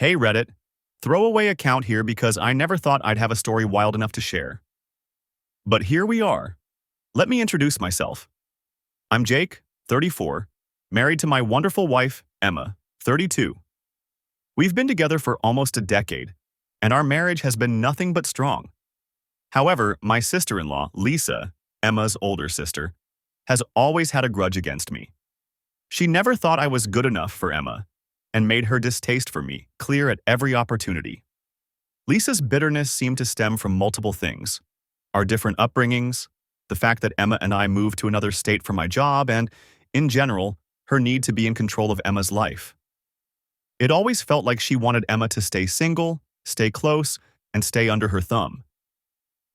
Hey Reddit, throwaway account here because I never thought I'd have a story wild enough to share. But here we are. Let me introduce myself. I'm Jake, 34, married to my wonderful wife, Emma, 32. We've been together for almost a decade, and our marriage has been nothing but strong. However, my sister-in-law, Lisa, Emma's older sister, has always had a grudge against me. She never thought I was good enough for Emma, and made her distaste for me clear at every opportunity. Lisa's bitterness seemed to stem from multiple things: our different upbringings, the fact that Emma and I moved to another state for my job, and, in general, her need to be in control of Emma's life. It always felt like she wanted Emma to stay single, stay close, and stay under her thumb.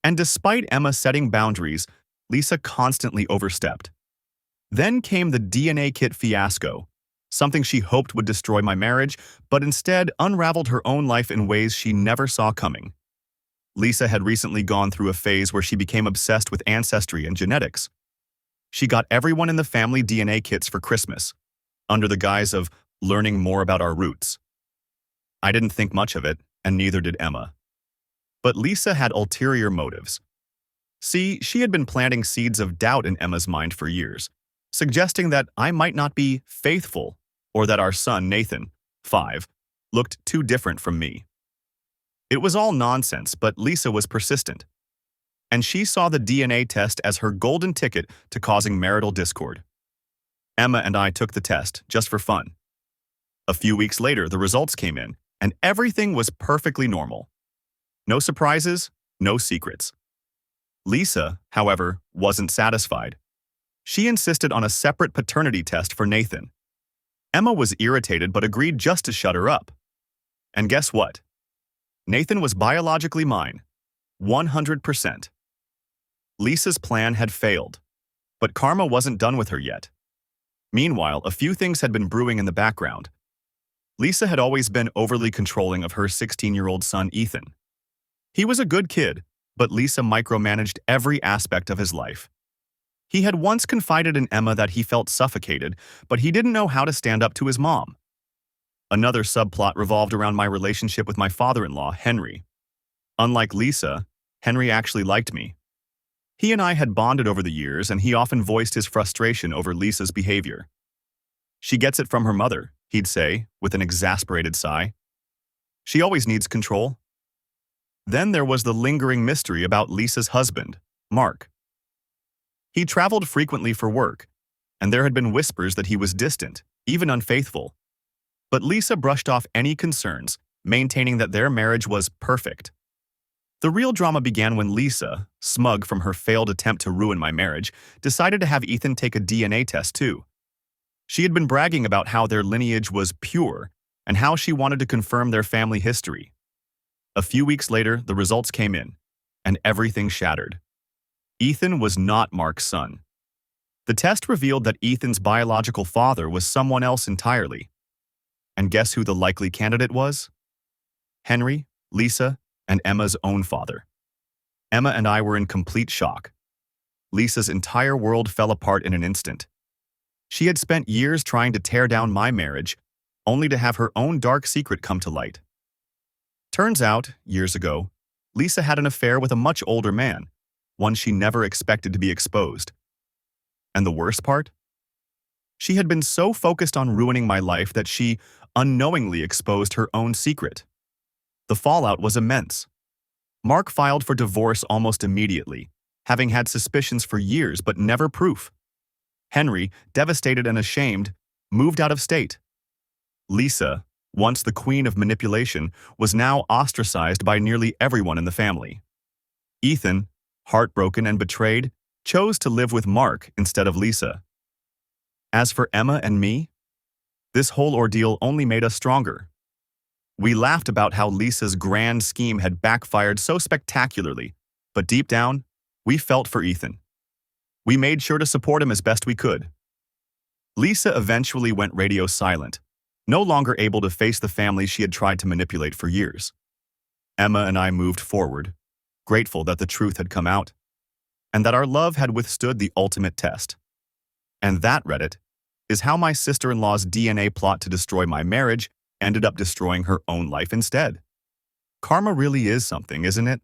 And despite Emma setting boundaries, Lisa constantly overstepped. Then came the DNA kit fiasco, something she hoped would destroy my marriage, but instead unraveled her own life in ways she never saw coming. Lisa had recently gone through a phase where she became obsessed with ancestry and genetics. She got everyone in the family DNA kits for Christmas, under the guise of learning more about our roots. I didn't think much of it, and neither did Emma. But Lisa had ulterior motives. See, she had been planting seeds of doubt in Emma's mind for years, suggesting that I might not be faithful or that our son, Nathan, 5, looked too different from me. It was all nonsense, but Lisa was persistent, and she saw the DNA test as her golden ticket to causing marital discord. Emma and I took the test, just for fun. A few weeks later, the results came in, and everything was perfectly normal. No surprises, no secrets. Lisa, however, wasn't satisfied. She insisted on a separate paternity test for Nathan. Emma was irritated but agreed just to shut her up. And guess what? Nathan was biologically mine, 100%. Lisa's plan had failed, but karma wasn't done with her yet. Meanwhile, a few things had been brewing in the background. Lisa had always been overly controlling of her 16-year-old son, Ethan. He was a good kid, but Lisa micromanaged every aspect of his life. He had once confided in Emma that he felt suffocated, but he didn't know how to stand up to his mom. Another subplot revolved around my relationship with my father-in-law, Henry. Unlike Lisa, Henry actually liked me. He and I had bonded over the years, and he often voiced his frustration over Lisa's behavior. "She gets it from her mother," he'd say, with an exasperated sigh. "She always needs control." Then there was the lingering mystery about Lisa's husband, Mark. He traveled frequently for work, and there had been whispers that he was distant, even unfaithful. But Lisa brushed off any concerns, maintaining that their marriage was perfect. The real drama began when Lisa, smug from her failed attempt to ruin my marriage, decided to have Ethan take a DNA test too. She had been bragging about how their lineage was pure and how she wanted to confirm their family history. A few weeks later, the results came in, and everything shattered. Ethan was not Mark's son. The test revealed that Ethan's biological father was someone else entirely. And guess who the likely candidate was? Henry, Lisa, and Emma's own father. Emma and I were in complete shock. Lisa's entire world fell apart in an instant. She had spent years trying to tear down my marriage, only to have her own dark secret come to light. Turns out, years ago, Lisa had an affair with a much older man, one she never expected to be exposed. And the worst part? She had been so focused on ruining my life that she unknowingly exposed her own secret. The fallout was immense. Mark filed for divorce almost immediately, having had suspicions for years but never proof. Henry, devastated and ashamed, moved out of state. Lisa, once the queen of manipulation, was now ostracized by nearly everyone in the family. Ethan, heartbroken and betrayed, chose to live with Mark instead of Lisa. As for Emma and me, this whole ordeal only made us stronger. We laughed about how Lisa's grand scheme had backfired so spectacularly, but deep down, we felt for Ethan. We made sure to support him as best we could. Lisa eventually went radio silent, no longer able to face the family she had tried to manipulate for years. Emma and I moved forward, grateful that the truth had come out, and that our love had withstood the ultimate test. And that, Reddit, is how my sister-in-law's DNA plot to destroy my marriage ended up destroying her own life instead. Karma really is something, isn't it?